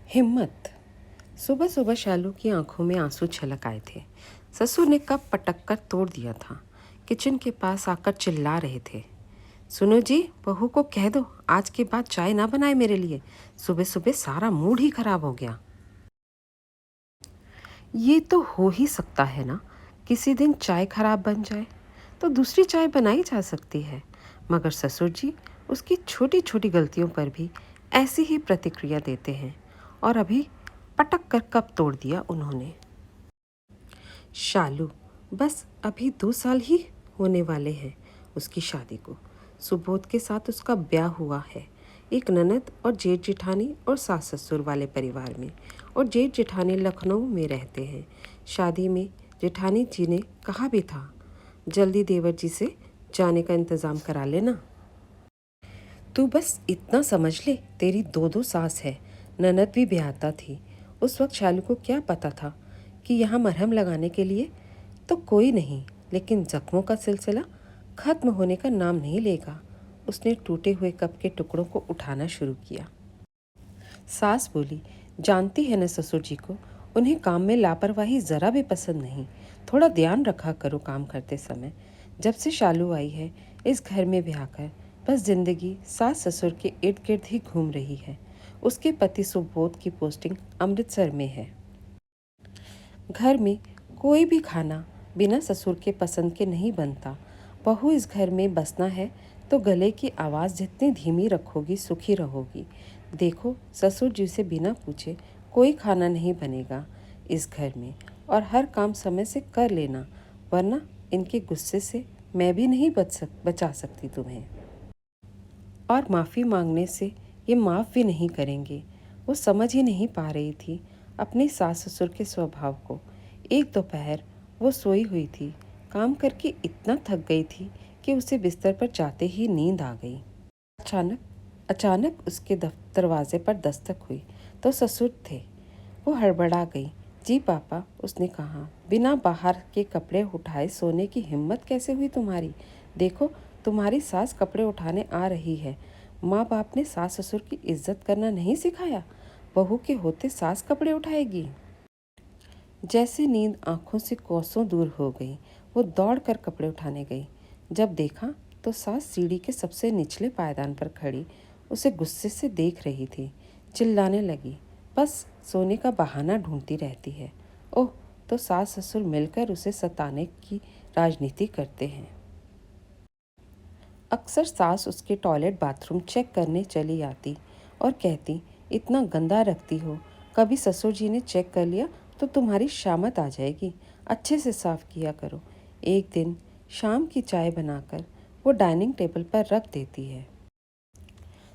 हिम्मत। सुबह सुबह शालू की आंखों में आंसू छलक आए थे। ससुर ने कप पटक कर तोड़ दिया था। किचन के पास आकर चिल्ला रहे थे, सुनो जी, बहू को कह दो आज के बाद चाय ना बनाए मेरे लिए। सुबह सुबह सारा मूड ही खराब हो गया। ये तो हो ही सकता है ना, किसी दिन चाय खराब बन जाए तो दूसरी चाय बनाई जा सकती है। मगर ससुर जी उसकी छोटी छोटी गलतियों पर भी ऐसी ही प्रतिक्रिया देते हैं। और अभी पटक कर कप तोड़ दिया उन्होंने। शालू, बस अभी 2 साल ही होने वाले हैं उसकी शादी को। सुबोध के साथ उसका ब्याह हुआ है, एक ननद और जेठ जिठानी और सास ससुर वाले परिवार में। और जेठ जिठानी लखनऊ में रहते हैं। शादी में जेठानी जी ने कहा भी था, जल्दी देवर जी से जाने का इंतज़ाम करा लेना। तू बस इतना समझ ले, तेरी 2 सास है। ननद भी ब्याहता थी। उस वक्त शालू को क्या पता था कि यहाँ मरहम लगाने के लिए तो कोई नहीं, लेकिन जख्मों का सिलसिला खत्म होने का नाम नहीं लेगा। उसने टूटे हुए कप के टुकड़ों को उठाना शुरू किया। सास बोली, जानती है न ससुर जी को, उन्हें काम में लापरवाही ज़रा भी पसंद नहीं। थोड़ा ध्यान रखा करो काम करते समय। जब से शालू आई है इस घर में ब्याह कर, बस जिंदगी सास ससुर के इर्द गिर्द ही घूम रही है। उसके पति सुबोध की पोस्टिंग अमृतसर में है। घर में कोई भी खाना बिना ससुर के पसंद के नहीं बनता। बहू इस घर में बसना है तो गले की आवाज़ जितनी धीमी रखोगी सुखी रहोगी। देखो, ससुर जी से बिना पूछे कोई खाना नहीं बनेगा इस घर में। और हर काम समय से कर लेना, वरना इनके गुस्से से मैं भी नहीं बचा सकती तुम्हें। और माफ़ी मांगने से ये माफ़ भी नहीं करेंगे। वो समझ ही नहीं पा रही थी अपने सास ससुर के स्वभाव को। एक दोपहर वो सोई हुई थी, काम करके इतना थक गई थी कि उसे बिस्तर पर जाते ही नींद आ गई। अचानक अचानक उसके दरवाजे पर दस्तक हुई तो ससुर थे। वो हड़बड़ा गई। जी पापा, उसने कहा, बिना बाहर के कपड़े उठाए सोने की हिम्मत कैसे हुई तुम्हारी? देखो, तुम्हारी सास कपड़े उठाने आ रही है। माँ बाप ने सास ससुर की इज्जत करना नहीं सिखाया? बहू के होते सास कपड़े उठाएगी? जैसे नींद आंखों से कोसों दूर हो गई, वो दौड़ कर कपड़े उठाने गई। जब देखा तो सास सीढ़ी के सबसे निचले पायदान पर खड़ी उसे गुस्से से देख रही थी। चिल्लाने लगी, बस सोने का बहाना ढूंढती रहती है। ओह, तो सास ससुर मिलकर उसे सताने की राजनीति करते हैं। अक्सर सास उसके टॉयलेट बाथरूम चेक करने चली आती और कहती, इतना गंदा रखती हो, कभी ससुर जी ने चेक कर लिया तो तुम्हारी शामत आ जाएगी, अच्छे से साफ किया करो। एक दिन शाम की चाय बनाकर वो डाइनिंग टेबल पर रख देती है।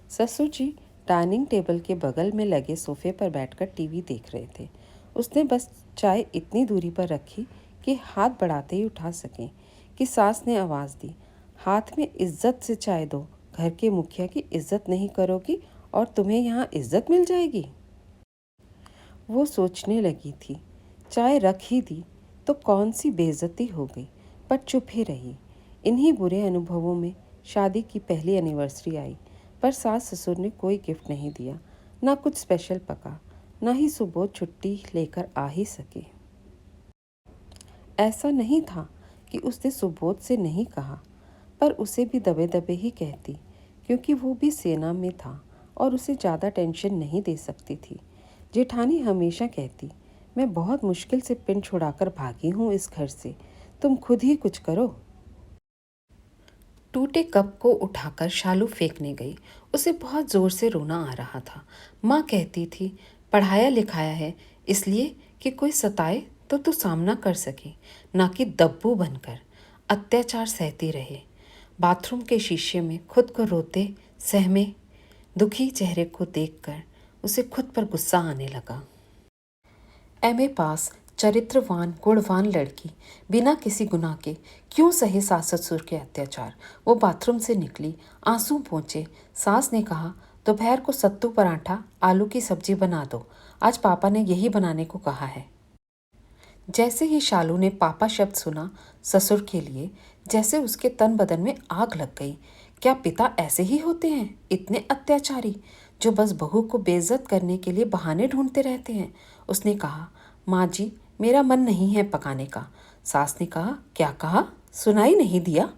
ससुर जी डाइनिंग टेबल के बगल में लगे सोफे पर बैठकर टीवी देख रहे थे। उसने बस चाय इतनी दूरी पर रखी कि हाथ बढ़ाते ही उठा सकें कि सास ने आवाज़ दी, हाथ में इज्जत से चाय दो, घर के मुखिया की इज्जत नहीं करोगी और तुम्हें यहाँ इज्जत मिल जाएगी। वो सोचने लगी थी, चाय रख ही दी तो कौन सी बेइज्जती हो गई, पर चुप ही रही। इन्हीं बुरे अनुभवों में शादी की पहली एनिवर्सरी आई, पर सास ससुर ने कोई गिफ्ट नहीं दिया, ना कुछ स्पेशल पका, ना ही सुबोध छुट्टी लेकर आ ही सके। ऐसा नहीं था कि उसने सुबोध से नहीं कहा, पर उसे भी दबे दबे ही कहती, क्योंकि वो भी सेना में था और उसे ज़्यादा टेंशन नहीं दे सकती थी। जेठानी हमेशा कहती, मैं बहुत मुश्किल से पिन छुड़ाकर भागी हूँ इस घर से, तुम खुद ही कुछ करो। टूटे कप को उठाकर शालू फेंकने गई। उसे बहुत ज़ोर से रोना आ रहा था। माँ कहती थी, पढ़ाया लिखाया है इसलिए कि कोई सताए तो तू सामना कर सके, ना कि दब्बू बनकर अत्याचार सहती रहे। बाथरूम के शीशे में खुद को रोते सहमे दुखी चेहरे को देखकर उसे खुद पर गुस्सा आने लगा। एमए पास, चरित्रवान गुणवान लड़की बिना किसी गुनाह के क्यों सहे सास ससुर के अत्याचार। वो बाथरूम से निकली, आंसू पोंछे। सास ने कहा, दोपहर को सत्तू पराठा आलू की सब्जी बना दो, आज पापा ने यही बनाने को कहा है। जैसे ही शालू ने पापा शब्द सुना ससुर के लिए, जैसे उसके तन बदन में आग लग गई। क्या पिता ऐसे ही होते हैं, इतने अत्याचारी? जो बस बहू को बेइज्जत करने के लिए बहाने ढूंढते रहते हैं। उसने कहा, माँ जी, मेरा मन नहीं है पकाने का। सास ने कहा, क्या कहा? सुनाई नहीं दिया?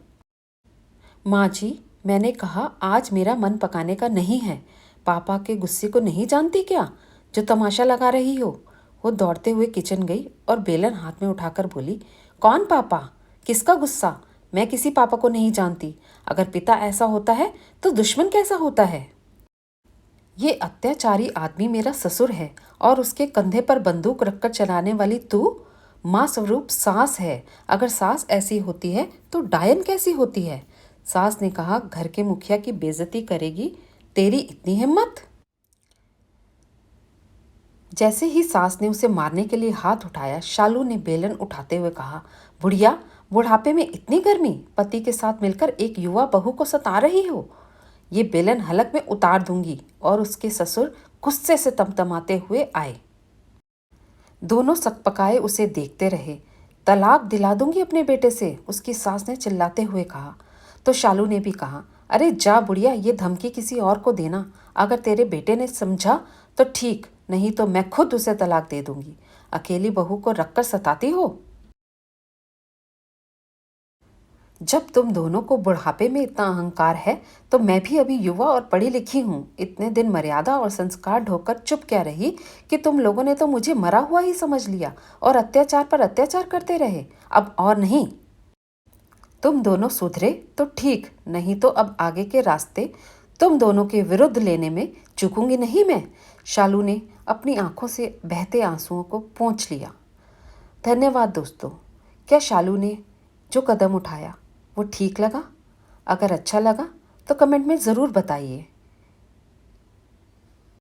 माँ जी, मैंने कहा आज मेरा मन पकाने का नहीं है। पापा के गुस्से को नहीं जानती क्या, जो तमाशा लगा रही हो? वो दौड़ते हुए किचन गई और बेलन हाथ में उठाकर बोली, कौन पापा? किसका गुस्सा? मैं किसी पापा को नहीं जानती। अगर पिता ऐसा होता है तो दुश्मन कैसा होता है? ये अत्याचारी आदमी मेरा ससुर है और उसके कंधे पर बंदूक रखकर चलाने वाली तू माँ स्वरूप सास है। अगर सास ऐसी होती है तो डायन कैसी होती है? सास ने कहा, घर के मुखिया की बेइज्जती करेगी, तेरी इतनी हिम्मत? जैसे ही सास ने उसे मारने के लिए हाथ उठाया, शालू ने बेलन उठाते हुए कहा, बुढ़िया, बुढ़ापे में इतनी गर्मी, पति के साथ मिलकर एक युवा बहू को सता रही हो। ये बेलन हलक में उतार दूंगी। और उसके ससुर गुस्से से तमतमाते हुए आए। दोनों सकपकाए उसे देखते रहे। तलाक दिला दूंगी अपने बेटे से, उसकी सास ने चिल्लाते हुए कहा। तो शालू ने भी कहा, अरे जा बुढ़िया, ये धमकी किसी और को देना। अगर तेरे बेटे ने समझा तो ठीक, नहीं तो मैं खुद उसे तलाक दे दूंगी। अकेली बहू को रखकर सताती हो। जब तुम दोनों को बुढ़ापे में इतना अहंकार है तो मैं भी अभी युवा और पढ़ी लिखी हूँ। इतने दिन मर्यादा और संस्कार ढोकर चुप क्या रही कि तुम लोगों ने तो मुझे मरा हुआ ही समझ लिया और अत्याचार पर अत्याचार करते रहे। अब और नहीं। तुम दोनों सुधरे तो ठीक, नहीं तो अब आगे के रास्ते तुम दोनों के विरुद्ध लेने में चूकूंगी नहीं मैं। शालू ने अपनी आंखों से बहते आंसुओं को पोंछ लिया। धन्यवाद दोस्तों। क्या शालू ने जो कदम उठाया वो ठीक लगा? अगर अच्छा लगा तो कमेंट में ज़रूर बताइए।